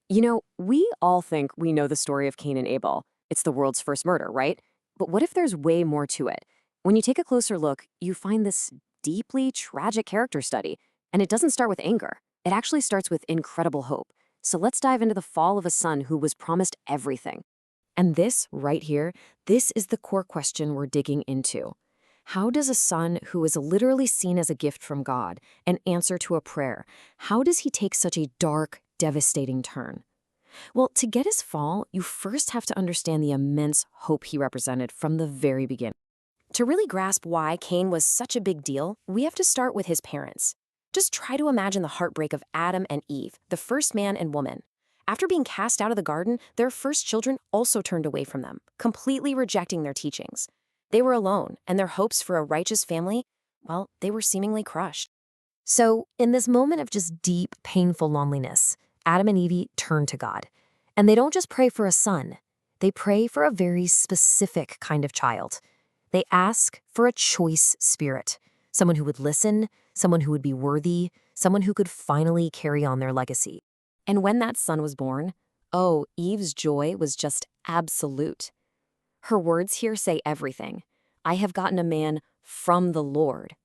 We all think we know the story of Cain and Abel. It's the world's first murder, right? But what if there's way more to it? When you take a closer look, you find this deeply tragic character study, and it doesn't start with anger. It actually starts with incredible hope. So let's dive into the fall of a son who was promised everything. And this, right here, this is the core question we're digging into. How does a son who is literally seen as a gift from God, an answer to a prayer, how does he take such a dark, devastating turn? Well, to get his fall, you first have to understand the immense hope he represented from the very beginning. To really grasp why Cain was such a big deal, we have to start with his parents. Just try to imagine the heartbreak of Adam and Eve, the first man and woman. After being cast out of the garden, their first children also turned away from them, completely rejecting their teachings. They were alone, and their hopes for a righteous family, well, they were seemingly crushed. So, in this moment of just deep, painful loneliness, Adam and Eve turn to God. And they don't just pray for a son, they pray for a very specific kind of child. They ask for a choice spirit, someone who would listen, someone who would be worthy, someone who could finally carry on their legacy. And when that son was born, oh, Eve's joy was just absolute. Her words here say everything. I have gotten a man from the Lord.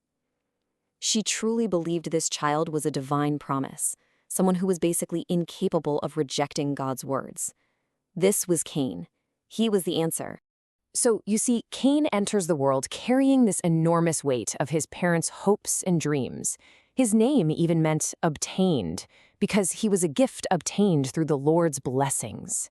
She truly believed this child was a divine promise, someone who was basically incapable of rejecting God's words. This was Cain. He was the answer. So, you see, Cain enters the world carrying this enormous weight of his parents' hopes and dreams. His name even meant obtained, because he was a gift obtained through the Lord's blessings.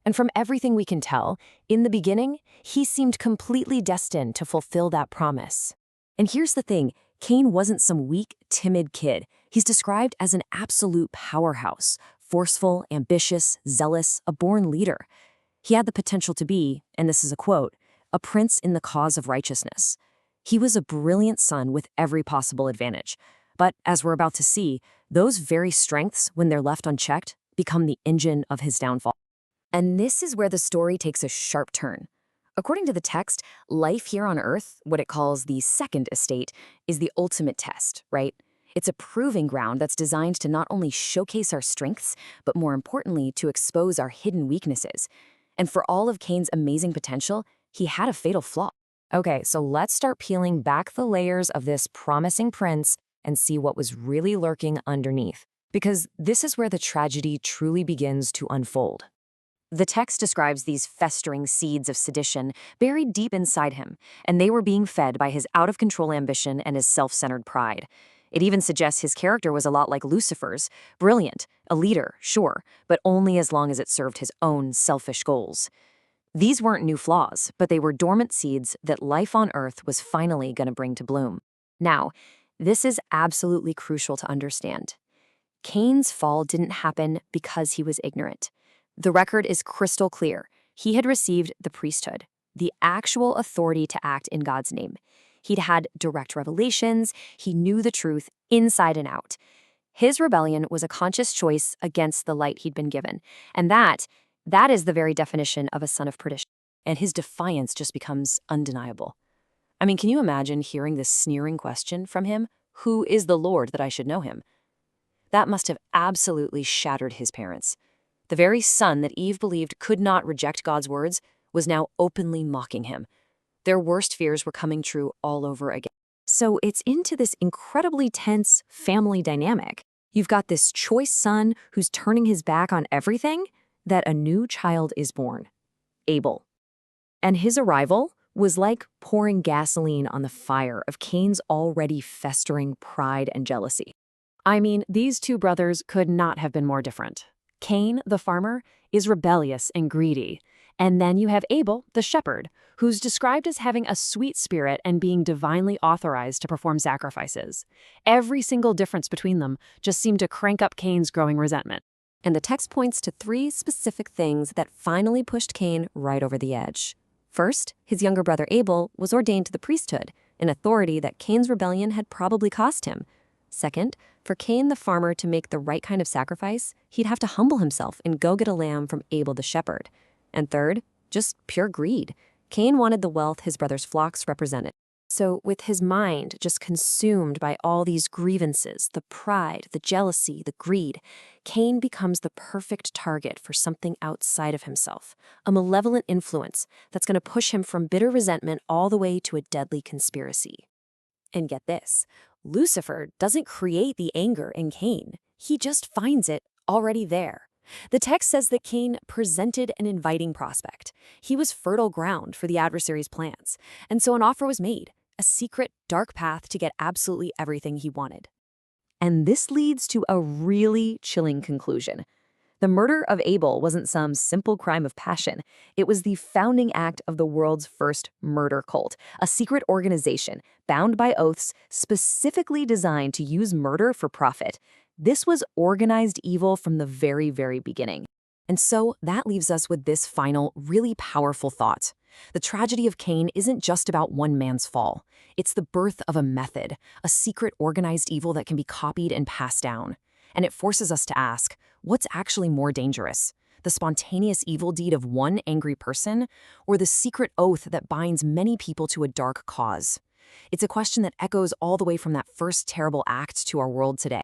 And from everything we can tell, in the beginning, he seemed completely destined to fulfill that promise. And here's the thing, Cain wasn't some weak, timid kid. He's described as an absolute powerhouse, forceful, ambitious, zealous, a born leader. He had the potential to be, and this is a quote, a prince in the cause of righteousness. He was a brilliant son with every possible advantage. But as we're about to see, those very strengths, when they're left unchecked, become the engine of his downfall. And this is where the story takes a sharp turn. According to the text, life here on Earth, what it calls the second estate, is the ultimate test, right? It's a proving ground that's designed to not only showcase our strengths, but more importantly, to expose our hidden weaknesses. And for all of Cain's amazing potential, he had a fatal flaw. Okay, so let's start peeling back the layers of this promising prince and see what was really lurking underneath, because this is where the tragedy truly begins to unfold. The text describes these festering seeds of sedition buried deep inside him, and they were being fed by his out-of-control ambition and his self-centered pride. It even suggests his character was a lot like Lucifer's, brilliant, a leader, sure, but only as long as it served his own selfish goals. These weren't new flaws, but they were dormant seeds that life on Earth was finally going to bring to bloom. Now, this is absolutely crucial to understand. Cain's fall didn't happen because he was ignorant. The record is crystal clear. He had received the priesthood, the actual authority to act in God's name. He'd had direct revelations. He knew the truth inside and out. His rebellion was a conscious choice against the light he'd been given. And that is the very definition of a son of perdition. And his defiance just becomes undeniable. I mean, can you imagine hearing this sneering question from him? Who is the Lord that I should know him? That must have absolutely shattered his parents. The very son that Eve believed could not reject God's words was now openly mocking him. Their worst fears were coming true all over again. So it's into this incredibly tense family dynamic. You've got this choice son who's turning his back on everything, that a new child is born, Abel. And his arrival was like pouring gasoline on the fire of Cain's already festering pride and jealousy. I mean, these two brothers could not have been more different. Cain, the farmer, is rebellious and greedy. And then you have Abel, the shepherd, who's described as having a sweet spirit and being divinely authorized to perform sacrifices. Every single difference between them just seemed to crank up Cain's growing resentment. And the text points to three specific things that finally pushed Cain right over the edge. First, his younger brother Abel was ordained to the priesthood, an authority that Cain's rebellion had probably cost him. Second, for Cain the farmer to make the right kind of sacrifice, he'd have to humble himself and go get a lamb from Abel the shepherd. And third, just pure greed. Cain wanted the wealth his brother's flocks represented. So, with his mind just consumed by all these grievances, the pride, the jealousy, the greed, Cain becomes the perfect target for something outside of himself, a malevolent influence that's going to push him from bitter resentment all the way to a deadly conspiracy. And get this, Lucifer doesn't create the anger in Cain, he just finds it already there. The text says that Cain presented an inviting prospect. He was fertile ground for the adversary's plans, and so an offer was made, a secret, dark path to get absolutely everything he wanted. And this leads to a really chilling conclusion. The murder of Abel wasn't some simple crime of passion. It was the founding act of the world's first murder cult, a secret organization bound by oaths specifically designed to use murder for profit. This was organized evil from the very, very beginning. And so that leaves us with this final, really powerful thought. The tragedy of Cain isn't just about one man's fall. It's the birth of a method, a secret organized evil that can be copied and passed down. And it forces us to ask, what's actually more dangerous? The spontaneous evil deed of one angry person, or the secret oath that binds many people to a dark cause? It's a question that echoes all the way from that first terrible act to our world today.